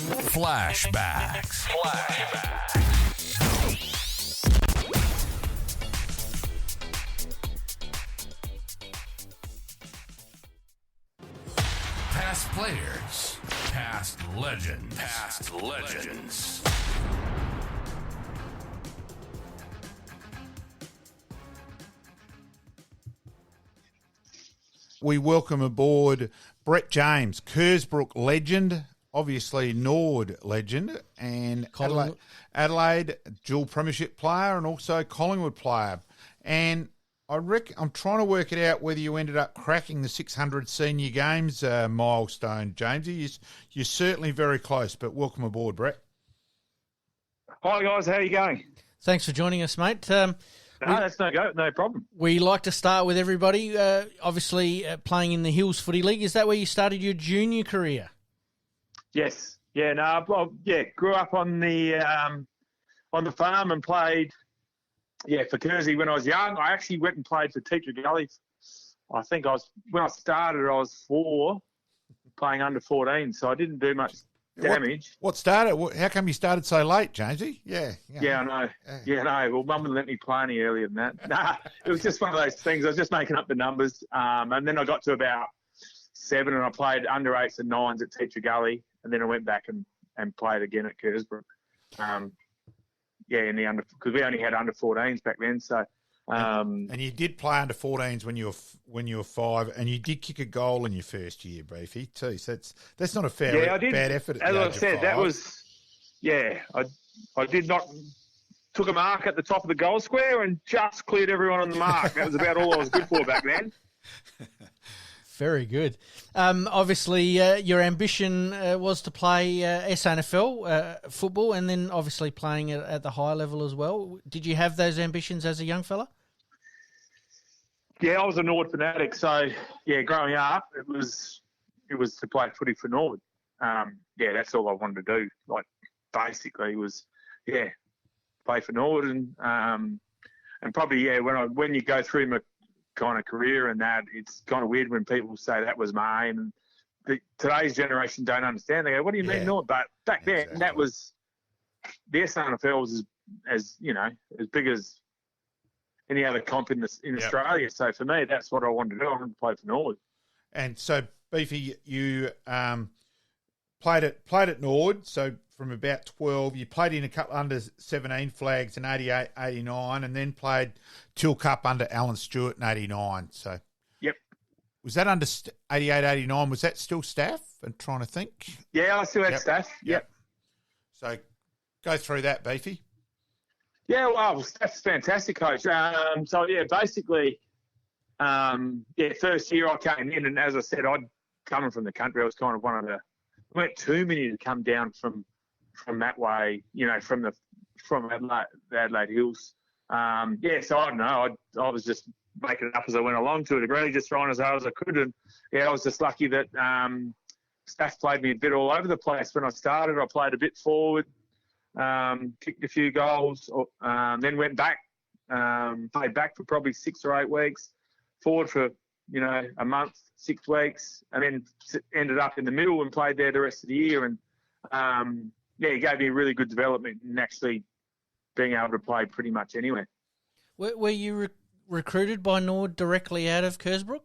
Flashbacks. Past players, past legends. We welcome aboard Brett James, Kersbrook legend, obviously Norwood legend, and Adelaide dual Premiership player, and also Collingwood player. And I'm trying to work it out whether you ended up cracking the 600 senior games milestone, Jamesy. You're certainly very close, but welcome aboard, Brett. Hi guys, how are you going? Thanks for joining us, mate. That's no problem. We like to start with everybody, obviously playing in the Hills Footy League. Is that where you started your junior career? Yes. Yeah. No. Grew up on the farm and played. Yeah, for Kersey when I was young. I actually went and played for Teacher Gully. I think when I started, I was 4, playing under 14, so I didn't do much damage. What started? How come you started so late, Jamesy? Yeah, I know. Yeah, no. Well, Mum wouldn't let me play any earlier than that. Nah, it was just one of those things. I was just making up the numbers. And then I got to about 7 and I played under 8s and 9s at Teacher Gully. And then I went back and played again at Kersbrook. In the because we only had under 14s back then. So, and you did play under 14s when you were 5, and you did kick a goal in your first year, Beefy, too. So that's not a bad effort. As I said, that was I did not took a mark at the top of the goal square and just cleared everyone on the mark. That was about all I was good for back then. Very good. Obviously, your ambition was to play SANFL football, and then obviously playing at the higher level as well. Did you have those ambitions as a young fella? Yeah, I was a Norwood fanatic. So, growing up, it was to play footy for Norwood. That's all I wanted to do. Like, basically, was play for Norwood, and probably when you go through my kind of career and that, it's kind of weird when people say that was my aim, and today's generation don't understand. They go, what do you mean Norwood? But back then, that was the SANFL was as big as any other comp in Australia. So for me, that's what I wanted to do. I wanted to play for Norwood. And so, Beefy, you played at Norwood, so from about 12, you played in a couple under 17 flags in 88, 89, and then played Till Cup under Alan Stewart in 89. So, yep. Was that under 88, 89? Was that still staff? I'm trying to think. Yeah, I still had staff. Yep. So, go through that, Beefy. Yeah, well, staff's fantastic, Coach. Basically, first year I came in, and as I said, coming from the country, I was kind of one of the. There weren't too many to come down from that way, from Adelaide Hills. So I don't know. I was just making it up as I went along to a degree, just trying as hard as I could. And I was just lucky that staff played me a bit all over the place. When I started, I played a bit forward, kicked a few goals, then went back, played back for probably 6 or 8 weeks, forward for a month, 6 weeks, and then ended up in the middle and played there the rest of the year. And it gave me a really good development in actually being able to play pretty much anywhere. Were you recruited by Norwood directly out of Kersbrook?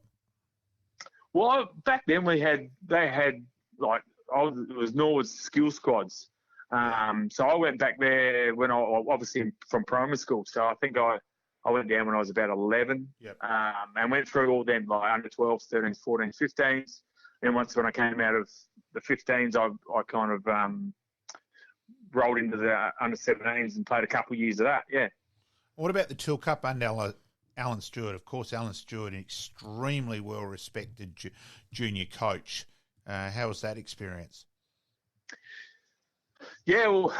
Well, back then it was Norwood's skill squads. So I went back there when I obviously from primary school. So I think I went down when I was about 11, and went through all them like under 12s, 13s, 14s, 15s. And once when I came out of the 15s, I kind of rolled into the under 17s and played a couple of years of that. Yeah. What about the Till Cup under Alan Stewart? Of course, Alan Stewart, an extremely well-respected junior coach. How was that experience? Yeah, well,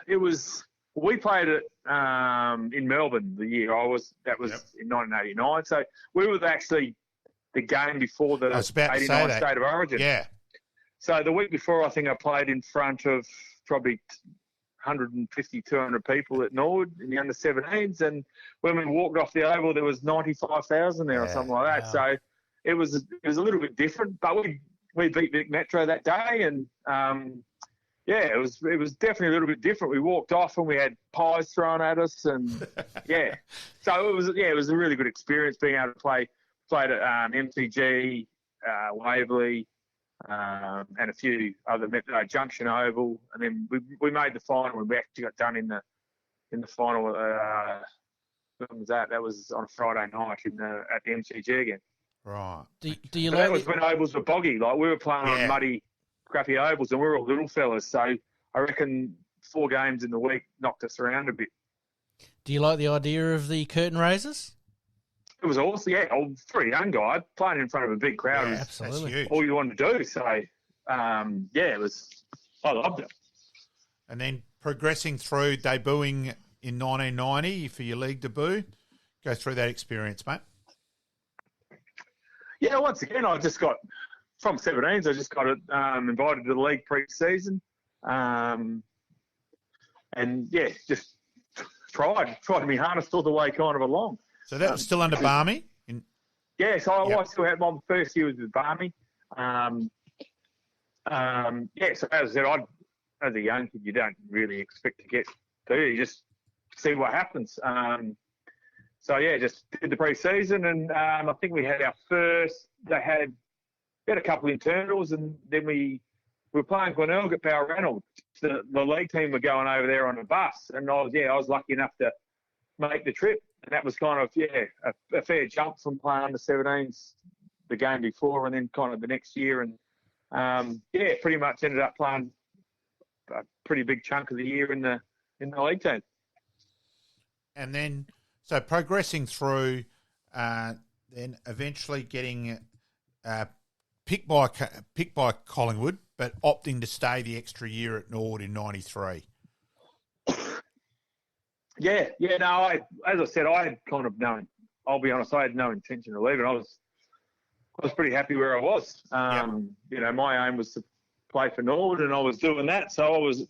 it was. We played it in Melbourne the year I was. That was in 1989. So we were actually the game before the 89 State of Origin. Yeah. So the week before, I think I played in front of probably 150, 200 people at Norwood in the under 17s, and when we walked off the oval, there was 95,000 there or something like that. Wow. So it was a little bit different, but we beat Vic Metro that day, and yeah, it was definitely a little bit different. We walked off and we had pies thrown at us, and yeah, so it was a really good experience being able to play. Played at MCG, Waverley, and a few other Junction Oval, and then we made the final. And we actually got done in the final. When was that? That was on a Friday night at the MCG again. Right. Do you That was when ovals were boggy. Like we were playing on muddy, crappy ovals, and we were all little fellas. So I reckon 4 games in the week knocked us around a bit. Do you like the idea of the curtain raisers? It was awesome. Yeah, for a young guy playing in front of a big crowd was absolutely all you wanted to do. So it was. I loved it. And then progressing through, debuting in 1990 for your league debut. Go through that experience, mate. Yeah, once again, I just got from 17s. I just got invited to the league pre-season, and just tried me hardest all the way kind of along. So that was still under Barmy? Yeah, so I still had my first year was with Barmy. So as I said, as a young kid, you don't really expect to get to. You just see what happens. Just did the pre-season, and I think we had our first. We had a couple of internals, and then we were playing Glenelg at Balranald. The league team were going over there on a bus, and I was lucky enough to make the trip. And that was kind of a fair jump from playing under 17s the game before, and then kind of the next year, and pretty much ended up playing a pretty big chunk of the year in the league team. And then, so progressing through, then eventually getting picked by Collingwood, but opting to stay the extra year at Norwood in 93. As I said, I had kind of I'll be honest, I had no intention of leaving. I was pretty happy where I was. My aim was to play for Norwood, and I was doing that. So I was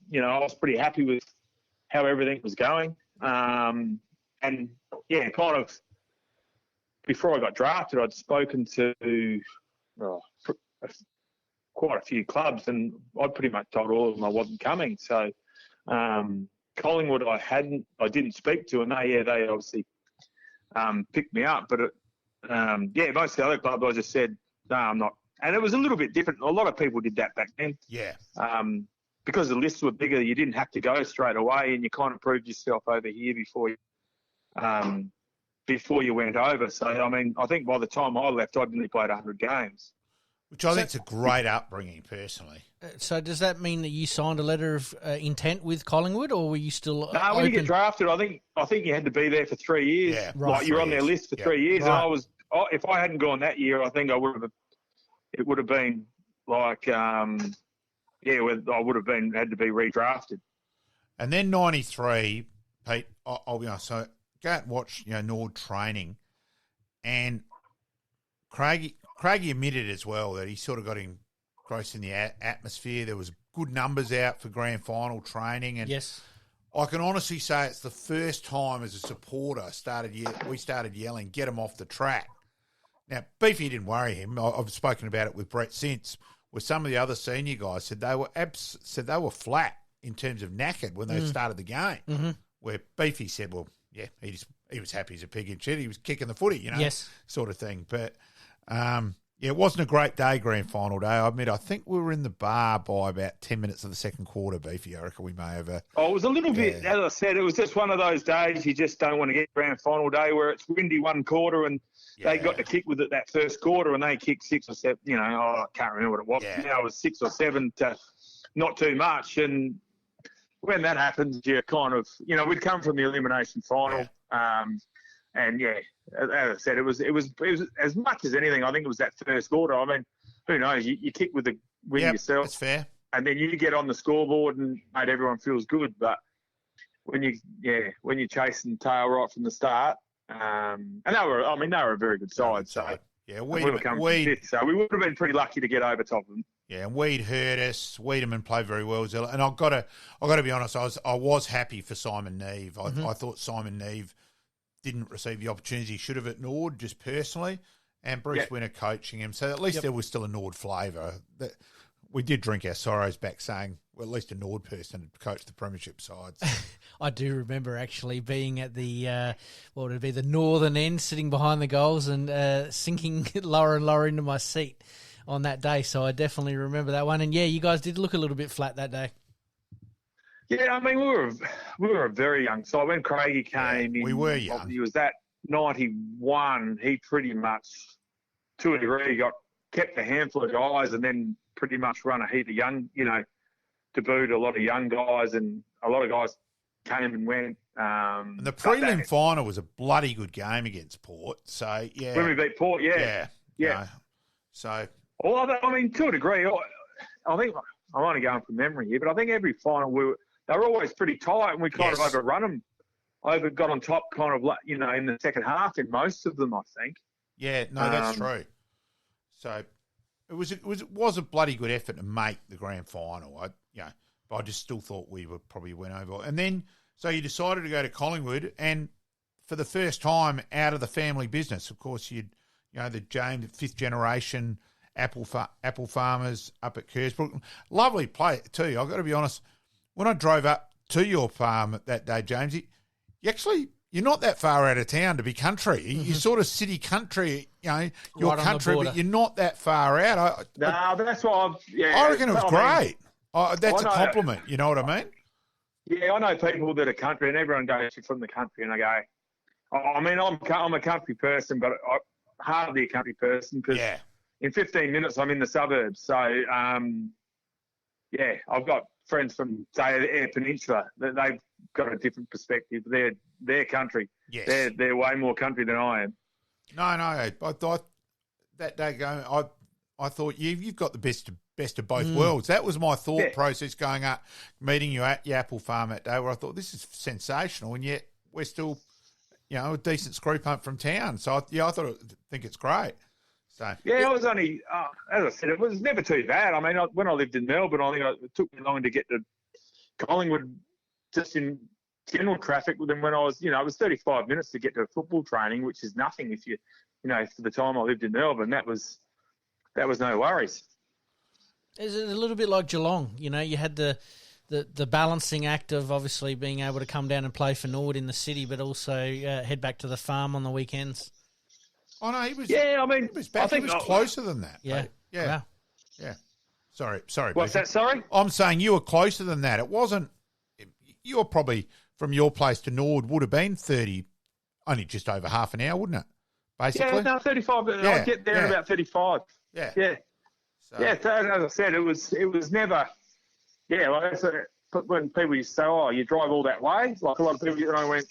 pretty happy with how everything was going. Kind of before I got drafted, I'd spoken to quite a few clubs, and I'd pretty much told all of them I wasn't coming. So Collingwood, I didn't speak to, and they obviously picked me up. But most of the other clubs, I just said, no, I'm not. And it was a little bit different. A lot of people did that back then. Yeah. Because the lists were bigger, you didn't have to go straight away, and you kind of proved yourself over here before you went over. So, I mean, I think by the time I left, I'd only played 100 games. Which I think is a great upbringing, personally. So does that mean that you signed a letter of intent with Collingwood, or were you still No, when you get drafted, I think you had to be there for 3 years. Yeah, right. Like you're on their list for 3 years. Right. And if I hadn't gone that year, I think it would have been like, I would have had to be redrafted. And then 93, Pete, I'll be honest, so go out and watch, Nord training, and Craigie admitted as well that he sort of got engrossed in the atmosphere. There was good numbers out for grand final training, and yes, I can honestly say it's the first time as a supporter we started yelling, "Get him off the track!" Now, Beefy didn't worry him. I've spoken about it with Brett since, where some of the other senior guys said they were flat in terms of knackered when they started the game. Mm-hmm. Where Beefy said, "Well, yeah, he was happy as a pig in shit. He was kicking the footy, yes, sort of thing." But it wasn't a great day, grand final day. I admit, I think we were in the bar by about 10 minutes of the second quarter, Beefy. I reckon we may have it was a little bit, as I said, it was just one of those days you just don't want to get grand final day where it's windy one quarter and they got to kick with it that first quarter and they kicked 6 or 7, I can't remember what it was. Yeah. It was 6 or 7 to not too much. And when that happens, you kind of, we'd come from the elimination final. Yeah. As I said, it was as much as anything. I think it was that first quarter. I mean, who knows? You kick with the win yourself. That's fair. And then you get on the scoreboard and mate, everyone feels good. But when you're chasing tail right from the start, and they were a very good side. So we were coming from fifth, so we would have been pretty lucky to get over top of them. Yeah, and Weed hurt us. Wiedemann played very well, Zilla. And I've got to be honest, I was happy for Simon Neve. I thought Simon Neve didn't receive the opportunity he should have at Nord, just personally, and Bruce Winner coaching him. So at least there was still a Nord flavour. we did drink our sorrows back saying, well, at least a Norwood person had coached the Premiership sides. I do remember actually being at the, what would it be, the northern end, sitting behind the goals and sinking lower and lower into my seat on that day. So I definitely remember that one. And, yeah, you guys did look a little bit flat that day. Yeah, I mean, we were a very young side. When Craigie came in, we were young. He was that 91. He pretty much, to a degree, kept a handful of guys and then pretty much run a heap of young, to boot a lot of young guys, and a lot of guys came and went. And the prelim final was a bloody good game against Port. So, yeah. When we beat Port, yeah. So. Well, I mean, to a degree, I think I'm only going from memory here, but I think every final they were always pretty tight, and we kind of overrun them. Got on top kind of, in the second half in most of them, I think. Yeah, no, that's true. So it was a bloody good effort to make the grand final. But I just still thought we probably went over. And then, so you decided to go to Collingwood, and for the first time out of the family business, of course, the James, fifth generation apple farmers up at Kersbrook. Lovely place too. I've got to be honest. When I drove up to your farm that day, James, you're not that far out of town to be country. Mm-hmm. You're sort of city country, your right country, but you're not that far out. No, that's why I reckon it was great. That's a compliment. You know what I mean? Yeah, I know people that are country, and everyone goes from the country, and I go, I'm a country person, but I'm hardly a country person because in 15 minutes I'm in the suburbs. So, I've got friends from, say, the Eyre Peninsula. They've got a different perspective. They're country. Yes. They're way more country than I am. No. I thought that day going, I thought you've got the best of both worlds. That was my thought process going up, meeting you at the apple farm that day, where I thought this is sensational, and yet we're still, a decent screw pump from town. So I think it's great. So yeah, I was only, as I said, it was never too bad. I mean, when I lived in Melbourne, I think it took me long to get to Collingwood, just in general traffic. Than when I was, it was 35 minutes to get to football training, which is nothing if for the time I lived in Melbourne, that was no worries. Is it a little bit like Geelong? You had the balancing act of obviously being able to come down and play for Norwood in the city, but also head back to the farm on the weekends. Oh no, he was. Yeah, I mean, I think he was closer than that. Yeah, yeah, wow. Yeah. Sorry. What's that? Sorry, I'm saying you were closer than that. It wasn't. You were probably from your place to Norwood would have been 30, only just over half an hour, wouldn't it? Basically. Yeah, no, 35. I'd get there in about 35. Yeah. Yeah. So. Yeah, so as I said, it was never. Yeah, like I said, when people used to say, "Oh, you drive all that way," like a lot of people, went.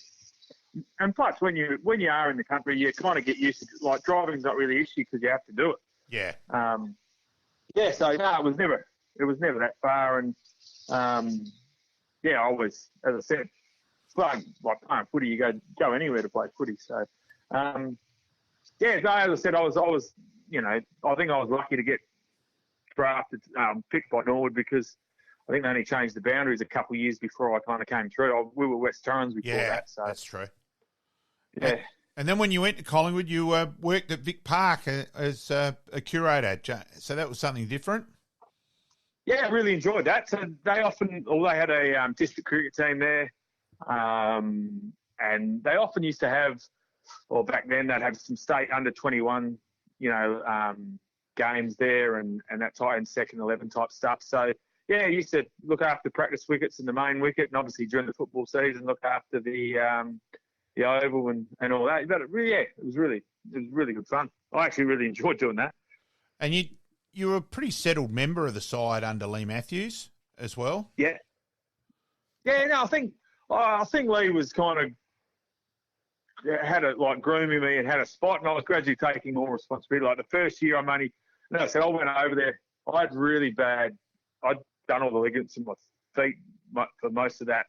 And plus, when you are in the country, you kind of get used to like driving's not really an issue because you have to do it. Yeah. So no, it was never that far, and I always, as I said, like playing footy, you go anywhere to play footy. So as I said, I was I think I was lucky to get drafted, picked by Norwood because I think they only changed the boundaries a couple of years before I kind of came through. We were West Torrens before that. So that's true. Yeah. And then when you went to Collingwood, you worked at Vic Park as a curator. So that was something different? Yeah, I really enjoyed that. So they had a district cricket team there. And they often used to have, or back then they'd have some state under 21, games there and that type, and second 11 type stuff. So, yeah, I used to look after practice wickets and the main wicket, and obviously during the football season, look after the oval and all that. But it was really good fun. I actually really enjoyed doing that. And you were a pretty settled member of the side under Lee Matthews as well. Yeah. Yeah. No, I think Lee was kind of had a grooming me and had a spot, and I was gradually taking more responsibility. Like the first year, I went over there. I had really bad. I'd done all the ligaments in my feet for most of that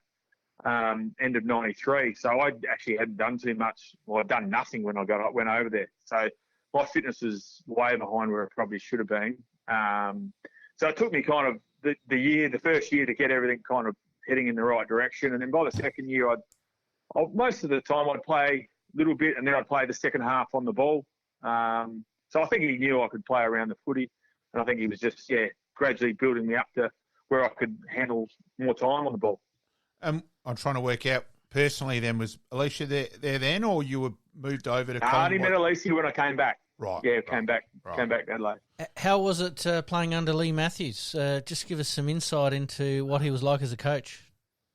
end of '93. So I actually hadn't done too much. Well, I'd done nothing when I went over there. So my fitness was way behind where it probably should have been. So it took me kind of the first year to get everything kind of heading in the right direction. And then by the second year, most of the time I'd play a little bit, and then I'd play the second half on the ball. So I think he knew I could play around the footy. And I think he was just, gradually building me up to where I could handle more time on the ball. I'm trying to work out personally. Then was Alicia there then, or you were moved over to? I only met Alicia when I came back. Right. Yeah, came back to Adelaide. How was it playing under Lee Matthews? Just give us some insight into what he was like as a coach.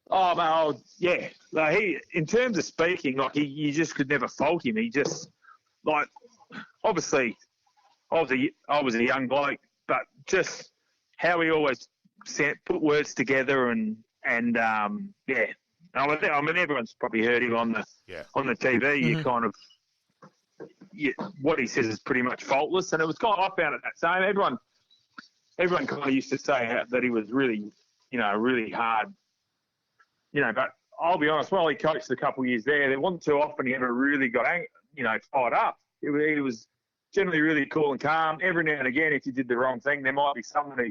Oh, man, yeah. Like he, in terms of speaking, like you just could never fault him. He just, like, obviously, I was a young bloke, but just how he always put words together and yeah. I mean, everyone's probably heard him on the TV. Mm-hmm. You kind of. Yeah, what he says is pretty much faultless, and it was kind of, I found it that same. Everyone kind of used to say that he was really, really hard, But I'll be honest, while he coached a couple of years there wasn't too often he ever really got, fired up. He was generally really cool and calm. Every now and again, if you did the wrong thing, there might be someone who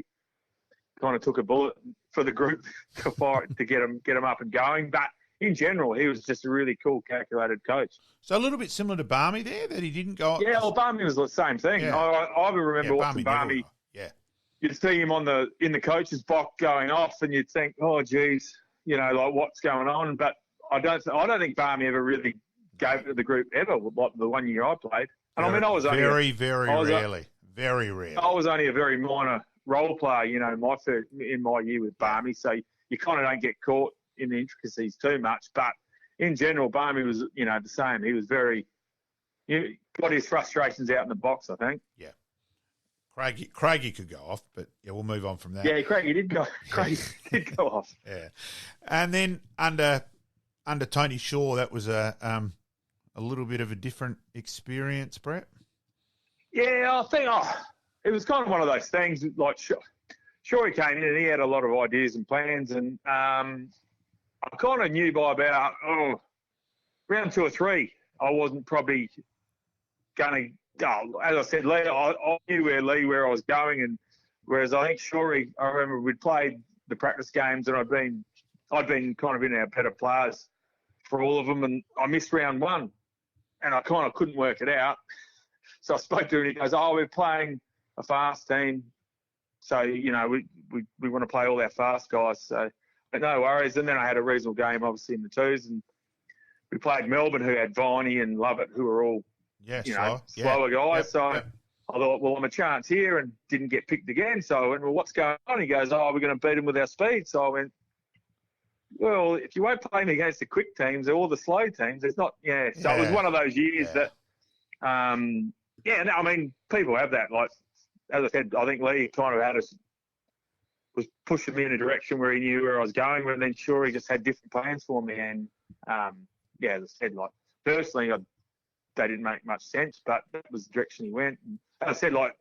kind of took a bullet for the group to get him up and going, but. In general, he was just a really cool, calculated coach. So a little bit similar to Barmy there, that he didn't go. Yeah, well, Barmy was the same thing. Yeah. I remember watching Barmy. Yeah, you'd see him in the coach's box going off, and you'd think, oh, geez, like what's going on? But I don't think Barmy ever really gave it to the group ever, like the 1 year I played. And I mean, I was only very rarely. I was only a very minor role player, in my year with Barmy, so you kind of don't get caught in the intricacies too much, but in general, Barmy was, the same. He was got his frustrations out in the box, I think. Yeah. Craigie could go off, but yeah, we'll move on from that. Yeah, Craigie did go off. Yeah. And then under Tony Shaw, that was a little bit of a different experience, Brett. Yeah, I think it was kind of one of those things, like Shaw he came in and he had a lot of ideas and plans, and I kind of knew by about round 2 or 3, I wasn't probably going to go. As I said, Lee, I knew where I was going, and whereas I think Shorey, I remember we'd played the practice games, and I'd been kind of in our better players for all of them, and I missed round 1, and I kind of couldn't work it out. So I spoke to him, and he goes, we're playing a fast team, so we want to play all our fast guys, so. But no worries. And then I had a reasonable game, obviously, in the twos. And we played Melbourne, who had Viney and Lovett, who were all, slower guys. Yep. So I thought, well, I'm a chance here, and didn't get picked again. So I went, well, what's going on? He goes, we're going to beat them with our speed. So I went, well, if you won't play me against the quick teams or the slow teams, it's not, So it was one of those years that, I mean, people have that. Like, as I said, I think Lee kind of was pushing me in a direction where he knew where I was going, and then sure he just had different plans for me. And as I said, like personally, they didn't make much sense, but that was the direction he went. And as I said, like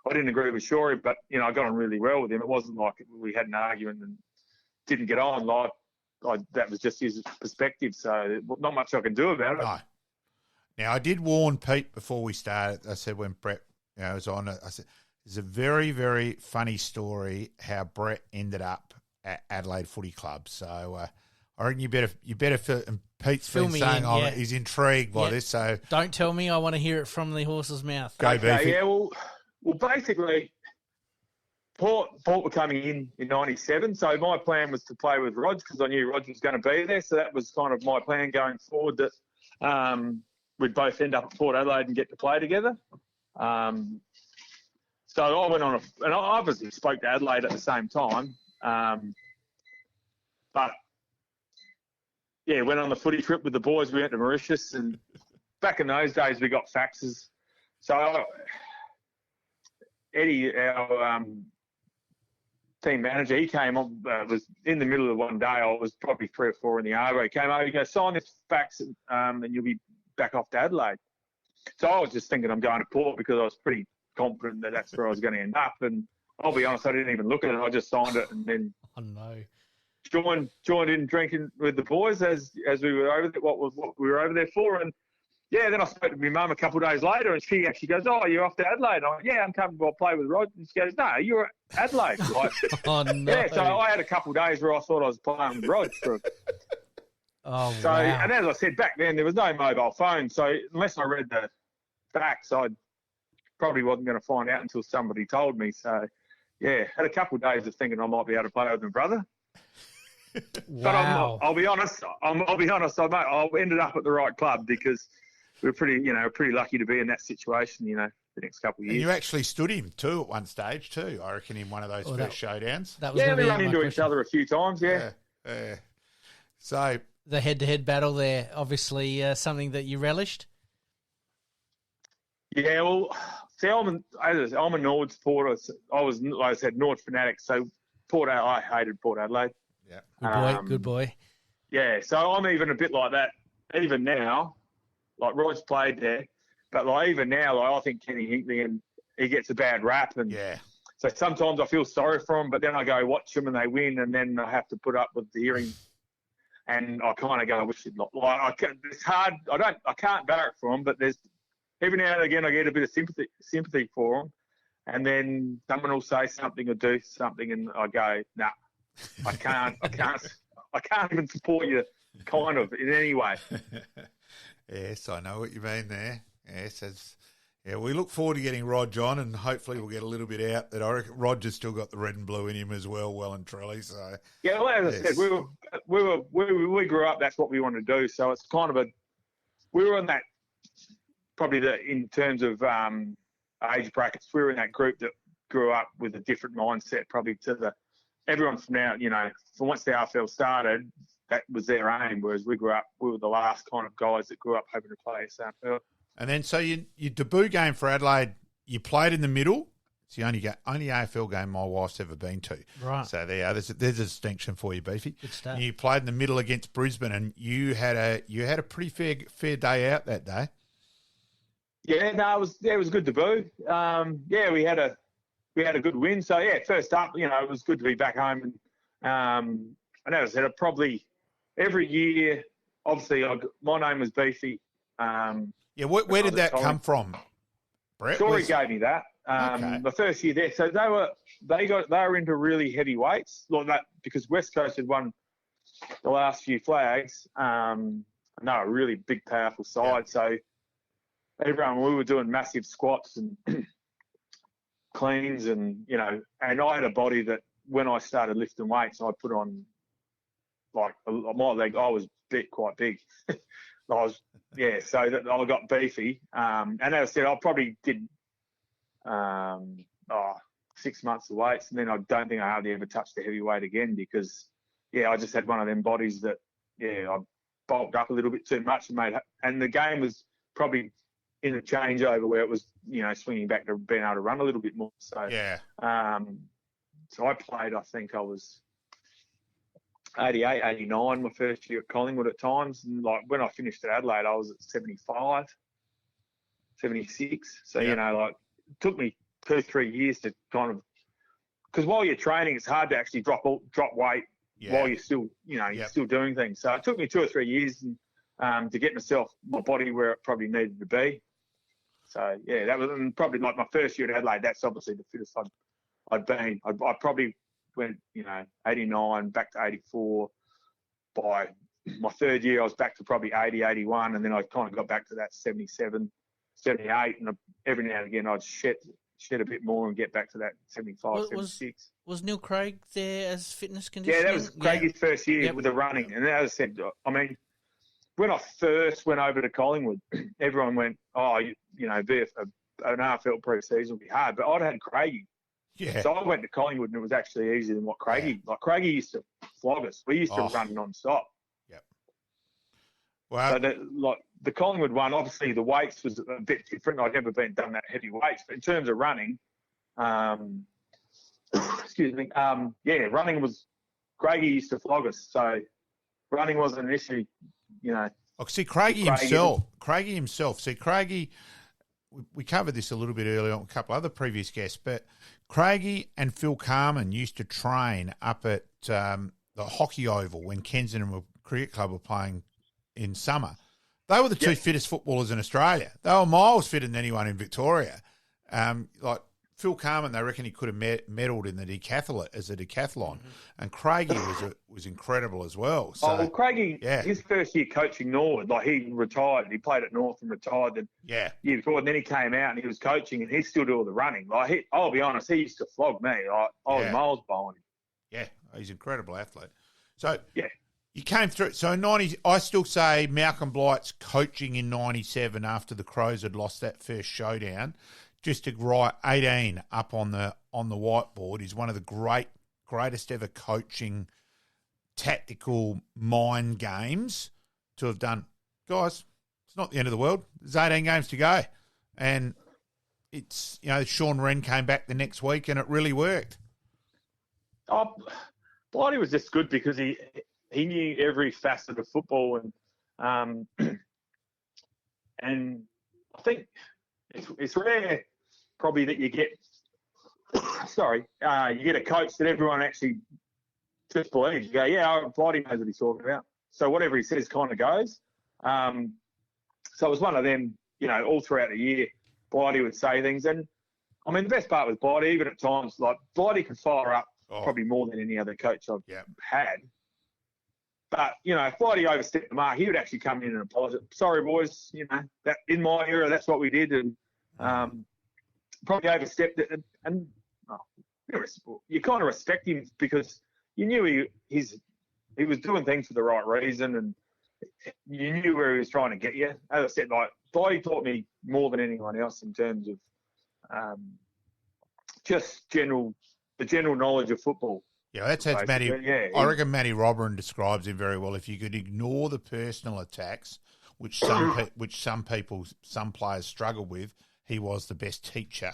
I didn't agree with Shorey, but I got on really well with him. It wasn't like we had an argument and didn't get on. Like that was just his perspective, so not much I can do about it. No. Now I did warn Pete before we started. I said when Brett was on it, I said. It's a very, very funny story how Brett ended up at Adelaide Footy Club. So I reckon you better feel, and Pete's been saying he's intrigued by this. So don't tell me. I want to hear it from the horse's mouth. Go Beefy. Yeah, well, basically, Port were coming in 97. So my plan was to play with Rog because I knew Rog was going to be there. So that was kind of my plan going forward, that we'd both end up at Port Adelaide and get to play together. So I went on and I obviously spoke to Adelaide at the same time. But, went on the footy trip with the boys. We went to Mauritius, and back in those days we got faxes. So Eddie, our team manager, he came on, was in the middle of one day. I was probably 3 or 4 in the arvo. He came over, he goes, sign this fax and you'll be back off to Adelaide. So I was just thinking I'm going to Port because I was pretty confident that that's where I was going to end up, and I'll be honest, I didn't even look at it. I just signed it and then joined in drinking with the boys as we were over there, what we were over there for. And then I spoke to my mum a couple of days later, and she actually goes, you're off to Adelaide. I'm like, I'm coming to play with Rod. And she goes, no, you're at Adelaide. Like, oh no. So I had a couple of days where I thought I was playing with Rod for wow. And as I said, back then there was no mobile phone, so unless I read the facts, I probably wasn't going to find out until somebody told me. So, had a couple of days of thinking I might be able to play with my brother. Wow. But I'll be honest. I ended up at the right club because we're pretty lucky to be in that situation. The next couple of years. And you actually stood him too at one stage too. I reckon in one of those first showdowns. That was we be run into question. each other a few times. Yeah. So the head-to-head battle there, obviously something that you relished. Yeah, well, see, I'm a Norwood supporter. I was, like I said, Norwood fanatic. So I hated Port Adelaide. Yeah, Good boy. Yeah, so I'm even a bit like that. Even now, like Rod's played there, but like even now, like I think Kenny Hinkley and he gets a bad rap, and so sometimes I feel sorry for him. But then I go watch them and they win, and then I have to put up with the hearing. And I kind of go, I wish it not. Like it's hard. I can't barrack for him, but there's every now and again I get a bit of sympathy for him, and then someone will say something or do something, and I go, nah, I can't even support you, kind of in any way. Yes, I know what you mean there. Yes, we look forward to getting Rog on, and hopefully we'll get a little bit out. That I reckon Roger's still got the red and blue in him as well and truly. So yeah, well, as I said, we grew up. That's what we want to do. So it's kind of we were in that probably in terms of age brackets. We were in that group that grew up with a different mindset, probably to everyone from now. From once the AFL started, that was their aim. Whereas we grew up, we were the last kind of guys that grew up hoping to play AFL. And then, so your debut game for Adelaide, you played in the middle. It's the only AFL game my wife's ever been to. Right. So there's a distinction for you, Beefy. Good stuff. You played in the middle against Brisbane, and you had a pretty fair day out that day. Yeah, no, it was a good debut. We had a good win. So first up, it was good to be back home. And as I said, probably every year, obviously, my name was Beefy. Where did that come from, Brett? Story gave me that. The first year there, so they were into really heavy weights like that because West Coast had won the last few flags. And they were a really big, powerful side. Yeah. So we were doing massive squats and cleans, and and I had a body that when I started lifting weights, I put on like my leg. I was quite big. So that I got beefy. And as I said, I probably did 6 months of weights, and then I don't think I hardly ever touched the heavy weight again because, I just had one of them bodies that, I bulked up a little bit too much and the game was probably in a changeover where it was, swinging back to being able to run a little bit more. So, so I played, I think I was 88, 89 my first year at Collingwood at times. And like when I finished at Adelaide, I was at 75, 76. So, it took me 2-3 years to kind of, because while you're training, it's hard to actually drop weight while you're still, you're still doing things. So it took me 2 or 3 years to get my body where it probably needed to be. So, that was probably like my first year at Adelaide. That's obviously the fittest I'd been. I probably went, 89 back to 84. By my third year, I was back to probably 80, 81, and then I kind of got back to that 77, 78, and every now and again I'd shed a bit more and get back to that 75, 76. Was Neil Craig there as fitness conditioning? Yeah, that was Craig's first year with the running. And as I said, I mean, when I first went over to Collingwood, everyone went, be an AFL pre-season will be hard. But I'd had Craigie. Yeah. So I went to Collingwood and it was actually easier than what Craigie. Like Craigie used to flog us. We used to run non-stop. Yep. Wow. So the Collingwood one, obviously the weights was a bit different. I'd never done that heavy weights. But in terms of running, excuse me, running was, Craigie used to flog us. So running wasn't an issue, See, Craigie himself. See, Craigie, we covered this a little bit earlier on a couple other previous guests, but Craigie and Phil Carman used to train up at the Hockey Oval when Kensington Cricket Club were playing in summer. They were the two fittest footballers in Australia. They were miles fitter than anyone in Victoria. Phil Carman, they reckon he could have medalled in the decathlon as a decathlon, and Craigie was incredible as well. So, Craigie, his first year coaching Norwood, like he retired. He played at North and retired the year before, and then he came out and he was coaching, and he still do all the running. Like I'll be honest, he used to flog me. I was miles behind him. Yeah, he's an incredible athlete. So you came through. So in 90, I still say Malcolm Blight's coaching in 97 after the Crows had lost that first showdown, just to write 18 up on the whiteboard, is one of the greatest ever coaching tactical mind games to have done. Guys, it's not the end of the world. There's 18 games to go. And it's, Sean Wren came back the next week and it really worked. Oh, Blighty was just good because he knew every facet of football, and I think it's rare probably that you get you get a coach that everyone actually just believes. You go, Blighty knows what he's talking about. So whatever he says kind of goes. So it was one of them, all throughout the year, Blighty would say things. And I mean, the best part was Blighty, even at times, like Blighty could fire up probably more than any other coach I've had. But, if Blighty overstepped the mark, he would actually come in and apologise. Sorry, boys, that in my era, that's what we did. And probably overstepped it. And you kind of respect him because you knew he was doing things for the right reason, and you knew where he was trying to get you. As I said, like, Blighty taught me more than anyone else in terms of just the general knowledge of football. Yeah, that's how Matty. I reckon Matty Robberin describes him very well. If you could ignore the personal attacks, which some players struggle with, he was the best teacher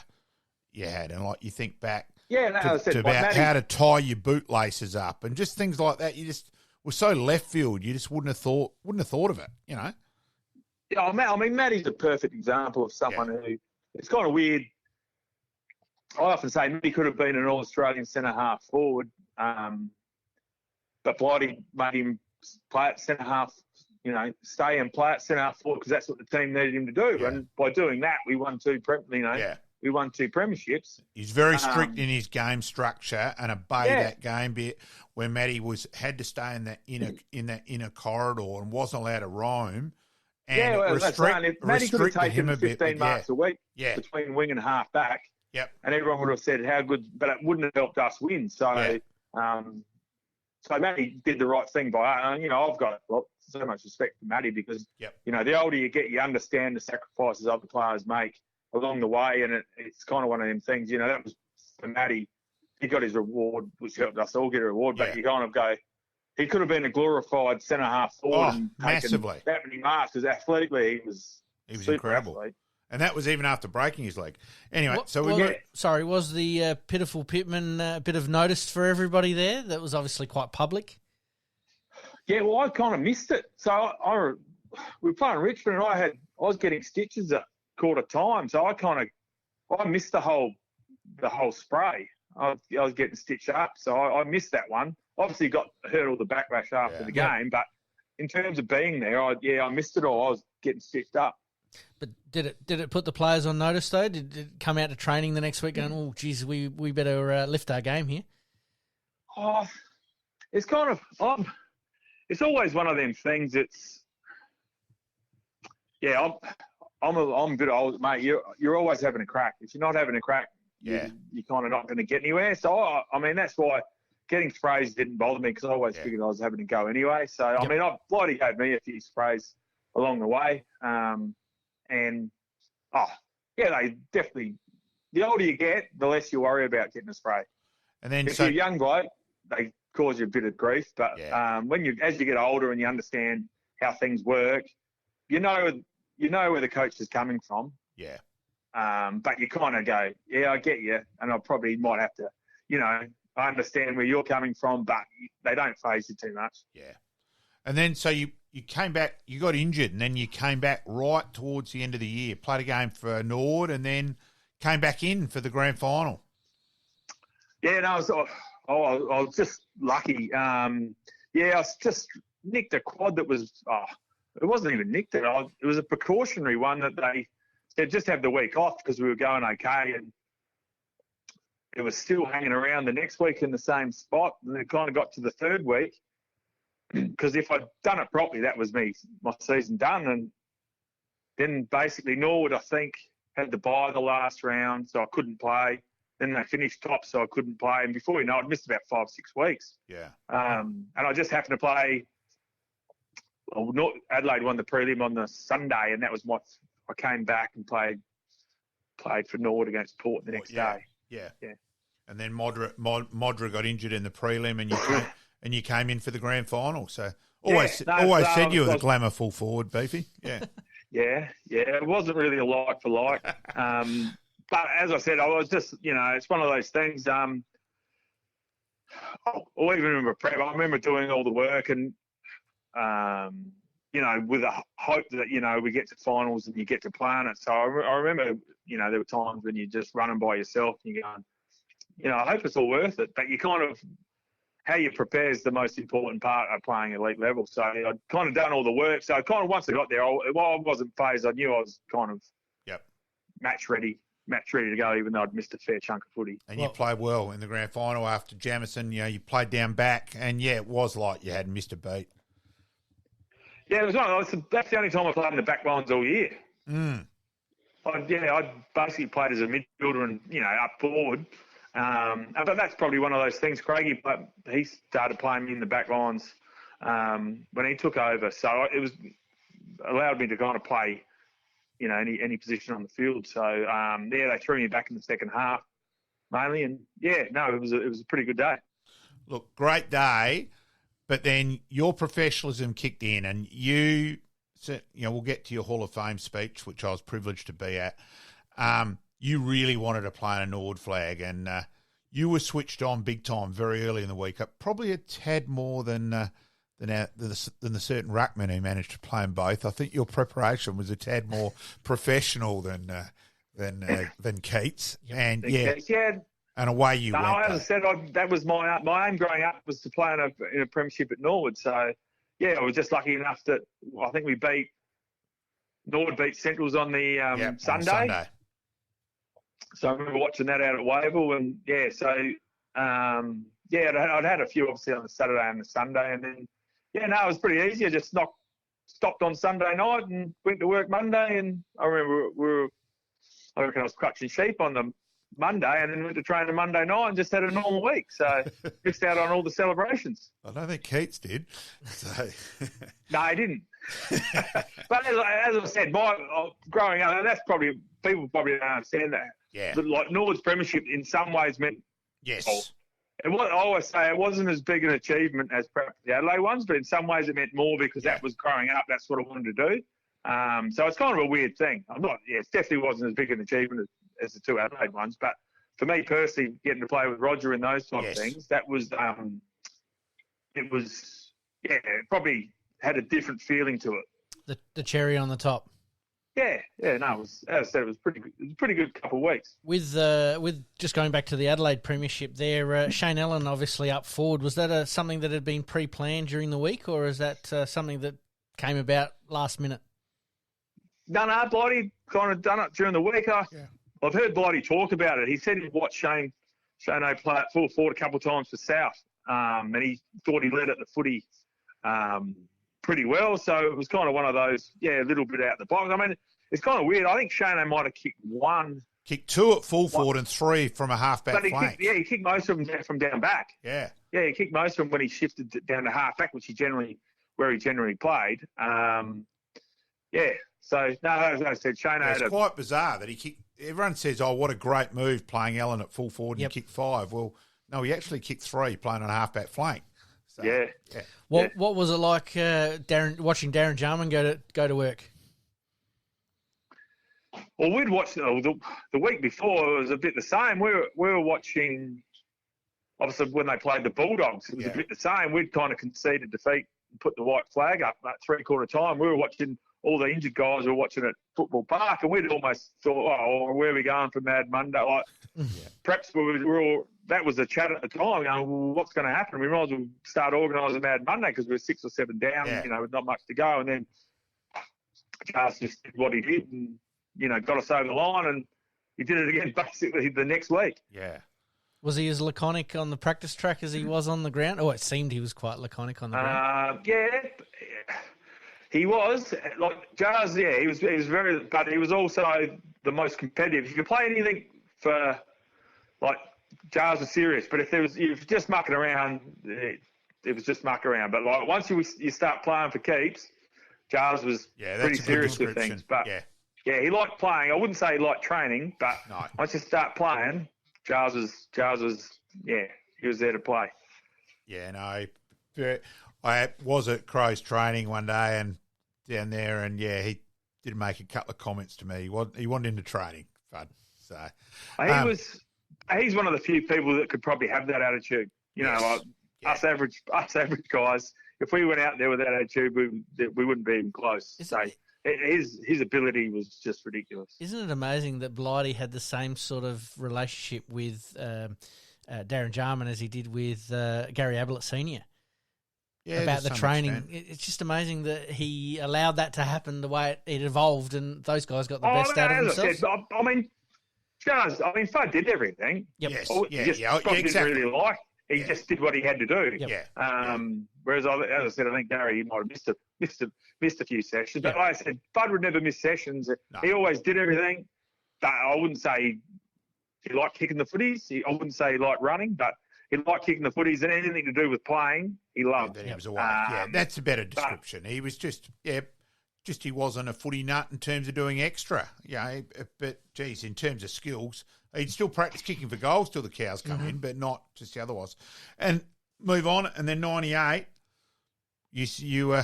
you had. And like you think back to about how to tie your bootlaces up and just things like that. You just were so left field. You just wouldn't have thought of it. Yeah, I mean, Matty's a perfect example of someone who. It's kind of weird. I often say Matty could have been an All-Australian centre-half forward, but Blighty made him play at centre-half, stay and play at centre-half forward because that's what the team needed him to do. Yeah. And by doing that, we won we won 2 premierships. He's very strict in his game structure and obeyed that game bit where Matty had to stay in that inner corridor and wasn't allowed to roam. And Matty could have taken 15 marks a week between wing and half back. Yep. And everyone would have said how good, but it wouldn't have helped us win. So, so Matty did the right thing by, I've got so much respect for Matty because, the older you get, you understand the sacrifices other players make along the way. And it's kind of one of them things, that was for Matty. He got his reward, which helped us all get a reward, but you kind of go, he could have been a glorified centre-half forward and massively. Taken that many marks because athletically he was incredible. Athlete. And that was even after breaking his leg. Anyway, was the pitiful Pittman a bit of notice for everybody there? That was obviously quite public. Yeah, well, I kind of missed it. So we were playing Richmond, and I was getting stitches at quarter time. So I missed the whole spray. I was getting stitched up, so I missed that one. Obviously, heard all the backlash after the game, but in terms of being there, I missed it all. I was getting stitched up. But did it put the players on notice though? Did it come out to training the next week going, oh, geez, we better lift our game here? Oh, it's kind of it's always one of them things. I'm good old mate. You're always having a crack. If you're not having a crack, you're kind of not going to get anywhere. So I mean that's why getting sprays didn't bother me because I always figured I was having to go anyway. So I mean, Blighty gave me a few sprays along the way. And, they definitely, the older you get, the less you worry about getting a spray. And then if you're a young bloke, they cause you a bit of grief. But as you get older and you understand how things work, you know where the coach is coming from. Yeah. But you kind of go, I get you. And I probably might have to, I understand where you're coming from, but they don't faze you too much. Yeah. And then so you came back, you got injured, and then you came back right towards the end of the year, played a game for Norwood, and then came back in for the grand final. Yeah, no, I was just lucky. I was just nicked a quad that was, it wasn't even nicked. It was a precautionary one that they said just have the week off because we were going okay. And it was still hanging around the next week in the same spot. And it kind of got to the third week, because if I'd done it properly, that was my season done. And then basically Norwood, I think, had to bye the last round, so I couldn't play. Then they finished top, so I couldn't play. And before you know it, I'd missed about 5-6 weeks. Yeah. And I just happened to play. Well, Adelaide won the prelim on the Sunday, and that was I came back and played for Norwood against Port the next day. Yeah. Yeah. And then Modra got injured in the prelim, and you came in for the grand final. So always said you were the glamour full forward, Beefy. Yeah. Yeah. It wasn't really a like for like. But as I said, I was just, it's one of those things. I even remember prep. I remember doing all the work and, with a hope that, we get to finals and you get to play on it. So I remember, there were times when you're just running by yourself and you're going, I hope it's all worth it. But you kind of, how you prepare is the most important part of playing elite level. So I'd kind of done all the work. So kind of once I got there, I wasn't phased. I knew I was kind of match ready to go, even though I'd missed a fair chunk of footy. And you played well in the grand final after Jamison. You played down back, and it was like you had missed a beat. Yeah, it was that's the only time I played in the back lines all year. I basically played as a midfielder and up forward. But that's probably one of those things. Craigie, he started playing me in the back lines when he took over, so it was allowed me to kind of play, any position on the field. So they threw me back in the second half mainly, and it was a pretty good day. Look, great day, but then your professionalism kicked in, and we'll get to your Hall of Fame speech, which I was privileged to be at. You really wanted to play on a Norwood flag, and you were switched on big time very early in the week, probably a tad more than the certain ruckman who managed to play them both. I think your preparation was a tad more professional than Keats, and Keats, and away you went. As I said, that was my aim growing up, was to play in a premiership at Norwood. So I was just lucky enough that I think Norwood beat Centrals on the Sunday. So I remember watching that out at Wavell, and I'd had a few obviously on the Saturday and the Sunday, and then it was pretty easy. I just stopped on Sunday night and went to work Monday, and I remember I reckon I was clutching sheep on the Monday, and then went to train on Monday night and just had a normal week. So missed out on all the celebrations. I don't think Keats did. So. No, he didn't. But as I said, growing up, that's probably, people probably don't understand that. Yeah. But like Norwood's premiership in some ways meant, I always say it wasn't as big an achievement as perhaps the Adelaide ones, but in some ways it meant more because that was growing up. That's what I wanted to do. So it's kind of a weird thing. It definitely wasn't as big an achievement as the two Adelaide ones, but for me personally, getting to play with Roger and those type of things, that was, it probably had a different feeling to it. The cherry on the top. It was, as I said, it was pretty good. It was a pretty good couple of weeks. With just going back to the Adelaide Premiership there, Shane Allen obviously up forward. Was that something that had been pre-planned during the week, or is that something that came about last minute? No, Blighty kind of done it during the week. I've heard Blighty talk about it. He said he'd watched Shane play at full forward a couple of times for South, and he thought he led at the footy pretty well. So it was kind of one of those, a little bit out the box. I mean, it's kind of weird. I think Shane might have kicked two at full forward and three from a half-back flank. He kicked most of them from down back. Yeah, he kicked most of them when he shifted down to half-back, which he generally played. So, no, as I said, Shane it's quite bizarre that he kicked. Everyone says, what a great move playing Allen at full forward and kick five. Well, no, he actually kicked three playing on a half-back flank. So, What was it like watching Darren Jarman go to work? Well, we'd watched the week before. It was a bit the same. We were watching, obviously, when they played the Bulldogs. It was a bit the same. We'd kind of conceded defeat and put the white flag up at three-quarter time. We were watching, all the injured guys were watching at Football Park, and we'd almost thought, where are we going for Mad Monday? Perhaps we were all, that was the chat at the time, going, well, what's going to happen? We might as well start organising Mad Monday because we were 6 or 7 down, with not much to go. And then Charles just did what he did and, got us over the line, and he did it again basically the next week. Yeah. Was he as laconic on the practice track as he was on the ground? Oh, it seemed he was quite laconic on the ground. Yeah, he was. Like Jars, yeah, he was very, but he was also the most competitive. If you play anything for, like, Jars was serious, but if you were just mucking around, it was just muck around. But like once you start playing for keeps, Jars was pretty serious with things. But yeah, he liked playing. I wouldn't say he liked training, but once you start playing, Jars was he was there to play. Yeah, no, I was at Crow's training one day and down there, and he did make a couple of comments to me. He wanted into training, Fudd. So he's one of the few people that could probably have that attitude. You know, like us average guys. If we went out there with that attitude, we wouldn't be even close. His ability was just ridiculous. Isn't it amazing that Blighty had the same sort of relationship with Darren Jarman as he did with Gary Ablett Senior? Yeah, about the training. Extent. It's just amazing that he allowed that to happen the way it evolved, and those guys got the best out of themselves. I mean, Fudd did everything. Yep. Yes. Exactly. Didn't really like. He just did what he had to do. Yep. Whereas, as I said, I think Gary might have missed a few sessions. But like I said, Fudd would never miss sessions. No. He always did everything. But I wouldn't say he liked kicking the footies. I wouldn't say he liked running, but he liked kicking the footies, and anything to do with playing, he loved. He was away. That's a better description. He was just he wasn't a footy nut in terms of doing extra. But geez, in terms of skills, he'd still practice kicking for goals till the cows come in, but not just the otherwise. And move on, and then 98, you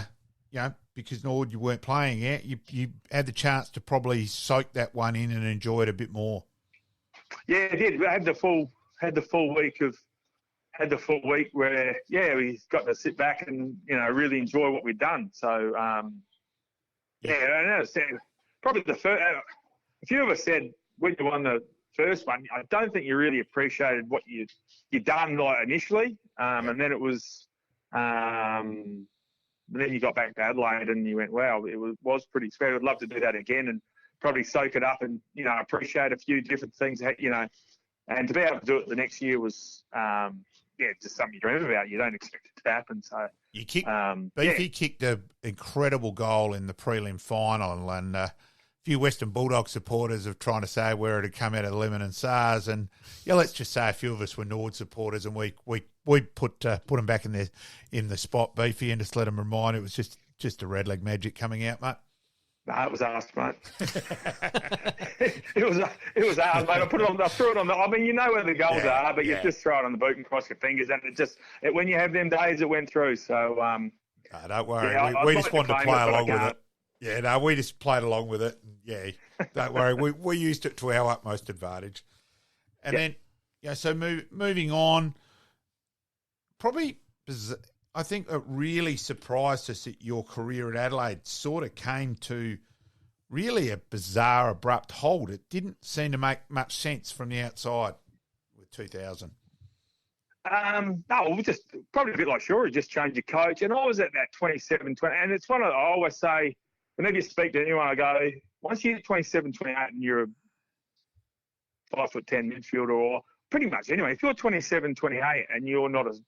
because Norwood you weren't playing yet, you had the chance to probably soak that one in and enjoy it a bit more. Yeah, I did. I had the full week where we got to sit back and really enjoy what we'd done. So and I probably the first. A few of us said when you won the first one, I don't think you really appreciated what you done like initially, and then it was. Then you got back to Adelaide and you went, wow, it was pretty special. I'd love to do that again and probably soak it up and, appreciate a few different things, and to be able to do it the next year was, just something you dream about. You don't expect it to happen. So you Beefy kicked an incredible goal in the prelim final, and a few Western Bulldog supporters are trying to say where it had come out of Lemon and SARS, and let's just say a few of us were Norwood supporters, and we put them back in the spot, Beefy, and just let them remind it was just a red leg magic coming out, mate. No, it was us, mate. it was hard, mate. I threw it on the. I mean, you know where the goals are, but you just throw it on the boot and cross your fingers, and when you have them days, it went through. So don't worry, we just wanted to play along with it. Yeah, no, we just played along with it. Yeah, don't worry, we used it to our utmost advantage. And then, so moving on, probably. I think it really surprised us that your career at Adelaide sort of came to really a bizarre, abrupt halt. It didn't seem to make much sense from the outside with 2000. No, just probably a bit like Shore, just change your coach. And I was at that 27, 20, and it's one of, I always say, whenever you speak to anyone, I go, once you hit 27, 28 and you're a 5'10" midfielder, or pretty much anyway, if you're 27, 28 and you're not as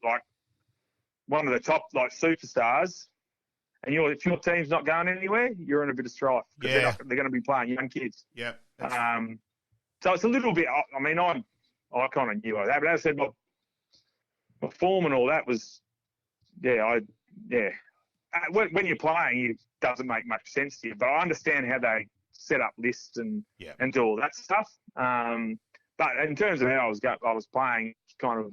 like one of the top like superstars, and if your team's not going anywhere, you're in a bit of strife because they're going to be playing young kids. Yeah. So it's a little bit. I mean, I kind of knew that, but as I said, my form and all that was, when you're playing, it doesn't make much sense to you. But I understand how they set up lists and do all that stuff. But in terms of how I was playing, kind of.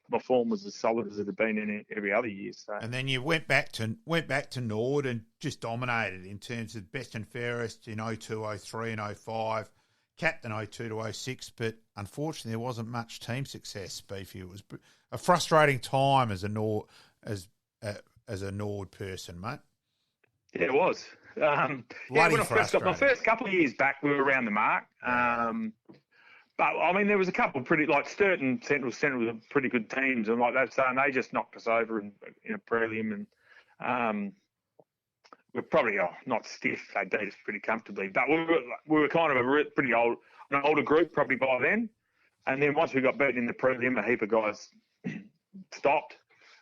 My form was as solid as it had been in every other year. So. And then you went back to Norwood and just dominated in terms of best and fairest in 02, 03 and 05, captain 02 to 06, but unfortunately there wasn't much team success, Beefy. It was a frustrating time as a Norwood person, mate. Yeah, it was. When I first got my first couple of years back, we were around the mark. But, I mean, there was a couple pretty, like Sturton Central were pretty good teams and like that, so and they just knocked us over in a prelim, and we're probably not stiff. They beat us pretty comfortably, but we were kind of a pretty old an older group probably by then. And then once we got beaten in the prelim, a heap of guys stopped.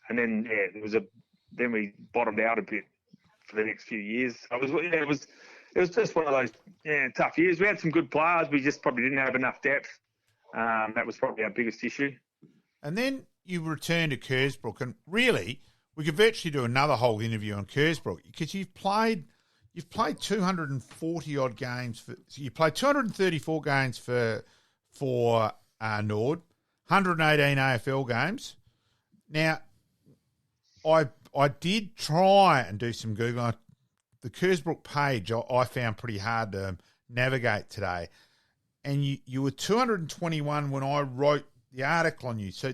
And then, then we bottomed out a bit for the next few years. It was just one of those tough years. We had some good players. We just probably didn't have enough depth. That was probably our biggest issue. And then you returned to Kersbrook, and really, we could virtually do another whole interview on Kersbrook because you've played 240 odd games you played 234 games for Norwood, 118 AFL games. Now, I did try and do some Googling. The Kersbrook page I found pretty hard to navigate today, and you were 221 when I wrote the article on you. So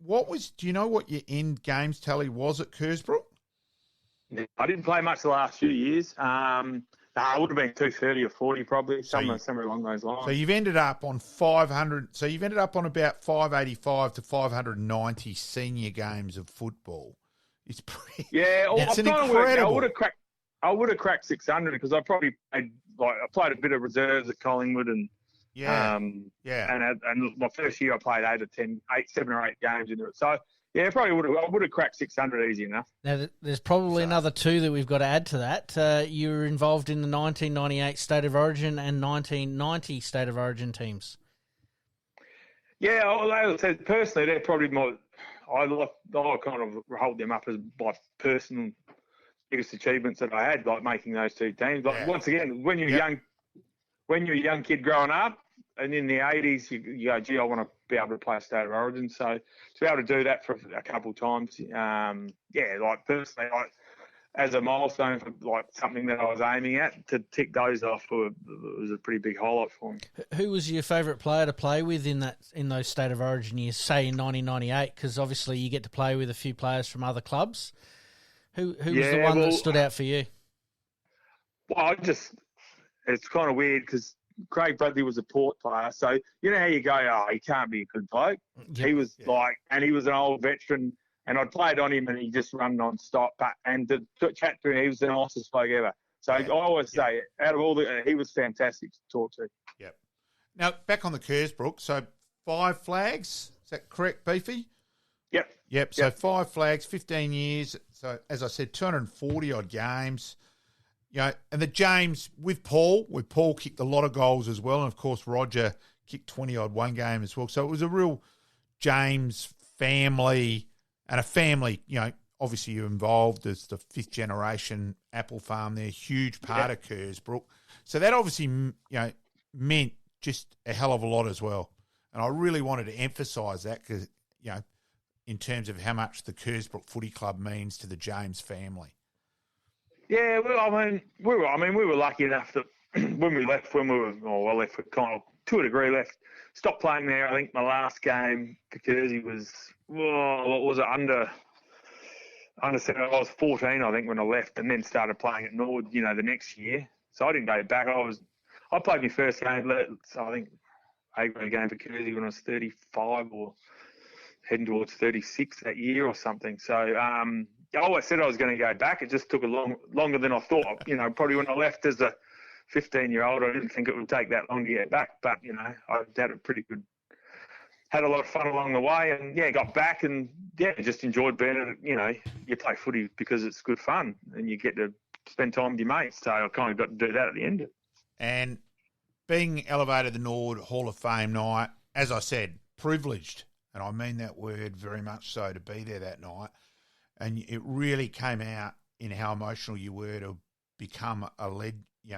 do you know what your end games tally was at Kersbrook? I didn't play much the last few years. I would have been 230 or 40 probably, somewhere along those lines. So you've ended up on 500. So you've ended up on about 585 to 590 senior games of football. It's pretty. Yeah, it's incredible. I would have cracked 600 because I probably played, I played a bit of reserves at Collingwood and And my first year I played 7 or 8 games into it. So yeah, I would have cracked 600 easy enough. Now there's probably another 2 that we've got to add to that. You were involved in the 1998 State of Origin and 1990 State of Origin teams. Yeah, personally, they're probably I kind of hold them up as my personal biggest achievements that I had, like making those 2 teams. Once again, when you're a young kid growing up, and in the 80s, you go, gee, I want to be able to play a State of Origin. So to be able to do that for a couple of times, personally, as a milestone for something that I was aiming at, to tick those off was a pretty big highlight for me. Who was your favourite player to play with in those State of Origin years, say in 1998? Because obviously you get to play with a few players from other clubs. Who was the one that stood out for you? Well, it's kind of weird because Craig Bradley was a Port player, so you know how you go, he can't be a good bloke. Yep. He was and he was an old veteran, and I'd played on him and he just run non-stop. And to chat to him, he was the nicest bloke ever. So I always say, out of all he was fantastic to talk to. Yep. Now, back on the Kersbrook, so 5 flags, is that correct, Beefy? Yep. So 5 flags, 15 years. So as I said, 240 odd games. And the James with Paul kicked a lot of goals as well, and of course Roger kicked 20 odd one game as well. So it was a real James family and a family. Obviously you're involved as the 5th generation apple farm there, huge part of Kersbrook. So that obviously meant just a hell of a lot as well. And I really wanted to emphasise that because in terms of how much the Kersbrook Footy Club means to the James family. Yeah, well, we were lucky enough that when we left, to a degree left, stopped playing there. I think my last game for Kersey was, what was it, under 7. I was 14, I think, when I left, and then started playing at Norwood, the next year. So I didn't go back. I played my first game, so I think A-grade game for Kersey when I was 35 or heading towards 36 that year or something. So, I always said I was going to go back. It just took longer than I thought. Probably when I left as a 15-year-old, I didn't think it would take that long to get back. But, I had a lot of fun along the way and, got back and, just enjoyed being at it. You play footy because it's good fun and you get to spend time with your mates. So I kind of got to do that at the end. And being elevated to the Norwood Hall of Fame night, as I said, privileged. And I mean that word very much so, to be there that night. And it really came out in how emotional you were to become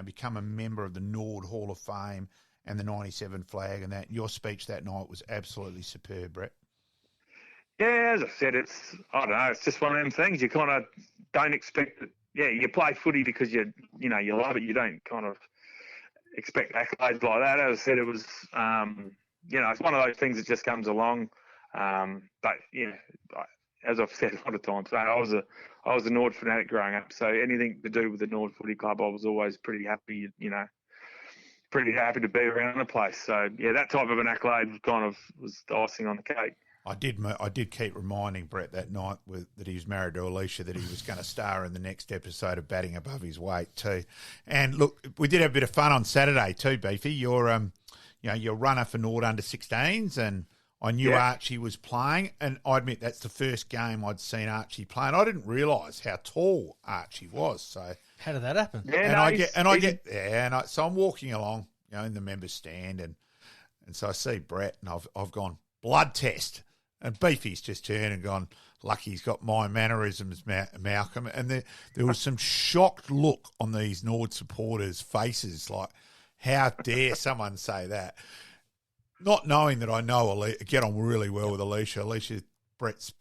become a member of the Norwood Hall of Fame and the 97 flag, and that your speech that night was absolutely superb, Brett. Yeah, as I said, it's just one of them things. You kind of don't expect it. Yeah, you play footy because you love it. You don't kind of expect accolades like that. As I said, it was it's one of those things that just comes along. As I've said a lot of times, I was a Norwood fanatic growing up. So anything to do with the Norwood Footy Club, I was always pretty happy to be around the place. So that type of an accolade was the icing on the cake. I did keep reminding Brett that night that he was married to Alicia, that he was going to star in the next episode of Batting Above His Weight too. And look, we did have a bit of fun on Saturday too, Beefy. Your your runner for Norwood under 16s, and I knew Archie was playing, and I admit that's the first game I'd seen Archie play, and I didn't realise how tall Archie was. So how did that happen? Yeah, so I'm walking along, in the members' stand, and so I see Brett, and I've gone blood test, and Beefy's just turned and gone, lucky he's got my mannerisms, Malcolm, and there was some shocked look on these Norwood supporters' faces, like, how dare someone say that? Not knowing that I get on really well with Alicia. Alicia, Brett's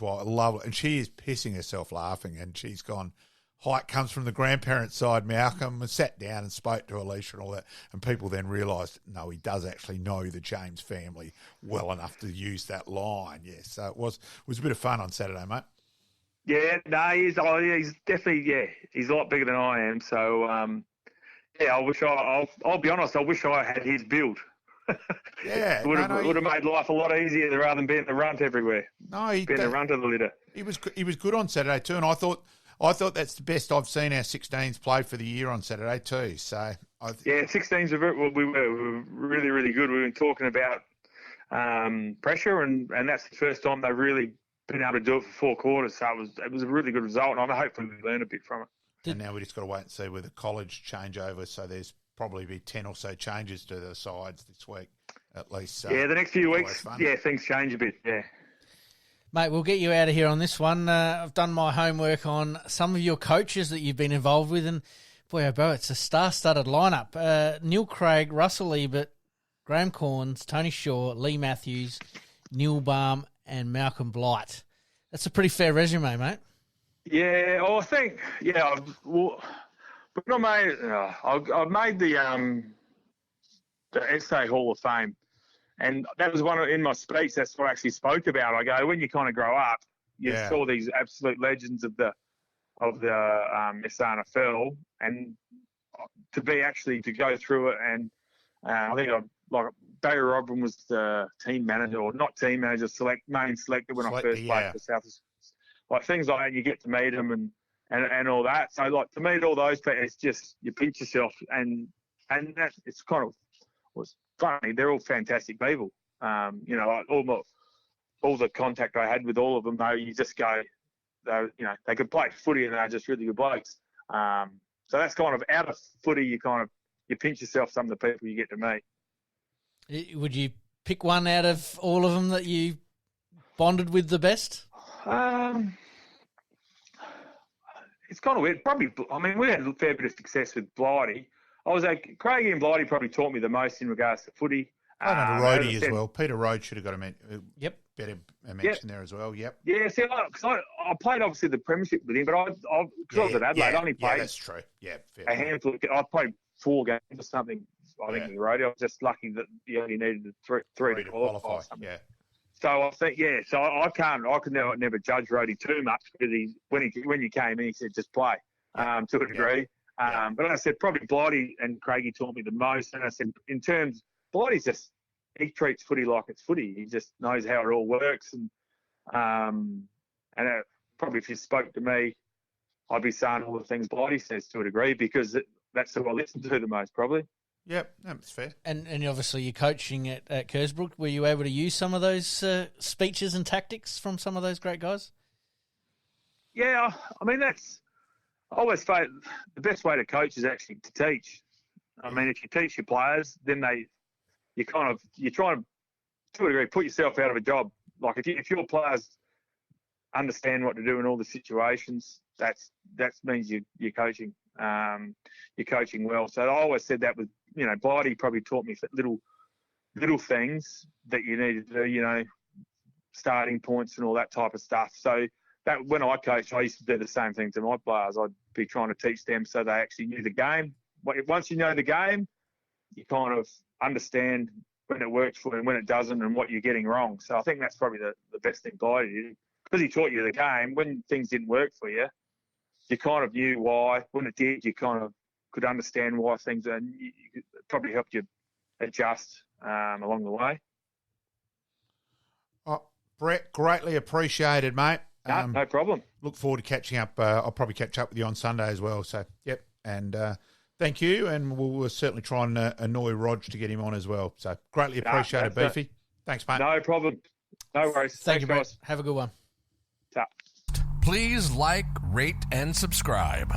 wife, I love it, and she is pissing herself laughing, and she's gone, height comes from the grandparents' side, Malcolm, and sat down and spoke to Alicia and all that, and people then realised, no, he does actually know the James family well enough to use that line. Yeah, so it was a bit of fun on Saturday, mate. Yeah, no, he's definitely, he's a lot bigger than I am, so, I'll be honest, I wish I had his build. Yeah, it would have made life a lot easier rather than being the runt everywhere. No, being the runt of the litter. He was good on Saturday too, and I thought that's the best I've seen our 16s play for the year on Saturday too. So 16s we were really, really good. We've been talking about pressure, and that's the first time they've really been able to do it for 4 quarters. So it was a really good result, and hopefully we learn a bit from it. And now we just got to wait and see with the college changeover. So there's probably be 10 or so changes to the sides this week, at least. So the next few weeks, things change a bit, Mate, we'll get you out of here on this one. I've done my homework on some of your coaches that you've been involved with, and boy, oh boy, it's a star-studded lineup. Neil Craig, Russell Ebert, Graham Corns, Tony Shaw, Lee Matthews, Neil Baum, and Malcolm Blight. That's a pretty fair resume, mate. Yeah, I think, I've made the SA Hall of Fame, and that was in my speech. That's what I actually spoke about. I go, when you kind of grow up, you saw these absolute legends of the SANFL, and to go through it, and I think Barry Robin was the team manager, or not team manager, main selector when I first played for South. Like things like that, you get to meet them and all that. So to meet all those people, it's just, you pinch yourself, and that it's kind of was funny. They're all fantastic people. All the contact I had with all of them, though, you just go, they could play footy and they're just really good blokes. So that's kind of out of footy. You pinch yourself, some of the people you get to meet. Would you pick one out of all of them that you bonded with the best? It's kind of weird. Probably, we had a fair bit of success with Blighty. Craigie and Blighty probably taught me the most in regards to footy. I know Rhodey as well. Peter Rhodes should have got better mention there as well. Yep. Yeah, see, because I played obviously the Premiership with him, but I was at Adelaide. I only played. Yeah, that's true. Yeah, a handful. I played 4 games or something. I think with Rhodey, I was just lucky that you only needed three to qualify. Yeah. So I think, so I could never judge Rhodey too much, because when you came in, he said just play to a degree. But I said probably Blighty and Craigie taught me the most. And I said in terms, Blighty's he treats footy like it's footy. He just knows how it all works. And probably if you spoke to me, I'd be saying all the things Blighty says to a degree, because that's who I listen to the most probably. Yep, that's fair. And obviously you're coaching at Kersbrook. Were you able to use some of those speeches and tactics from some of those great guys? Yeah, that's I always say the best way to coach is actually to teach. If you teach your players, then you try to a degree put yourself out of a job. Like if your players understand what to do in all the situations, that means you're coaching. You're coaching well. So I always said that with Blighty probably taught me little things that you need to do. Starting points and all that type of stuff. So that when I coached, I used to do the same thing to my players. I'd be trying to teach them so they actually knew the game. Once you know the game, you kind of understand when it works for you and when it doesn't, and what you're getting wrong. So I think that's probably the best thing Blighty did, because he taught you the game. When things didn't work for you, you kind of knew why. When it did, you kind of could understand why things, and it probably helped you adjust along the way. Oh, Brett, greatly appreciated, mate. No problem. Look forward to catching up. I'll probably catch up with you on Sunday as well. So, yep. And Thank you, and we'll certainly try and annoy Rog to get him on as well. So greatly appreciated, Beefy. Thanks, mate. No problem. No worries. Thank you, Brett. guys. Have a good one. Ta. Please like, rate, and subscribe.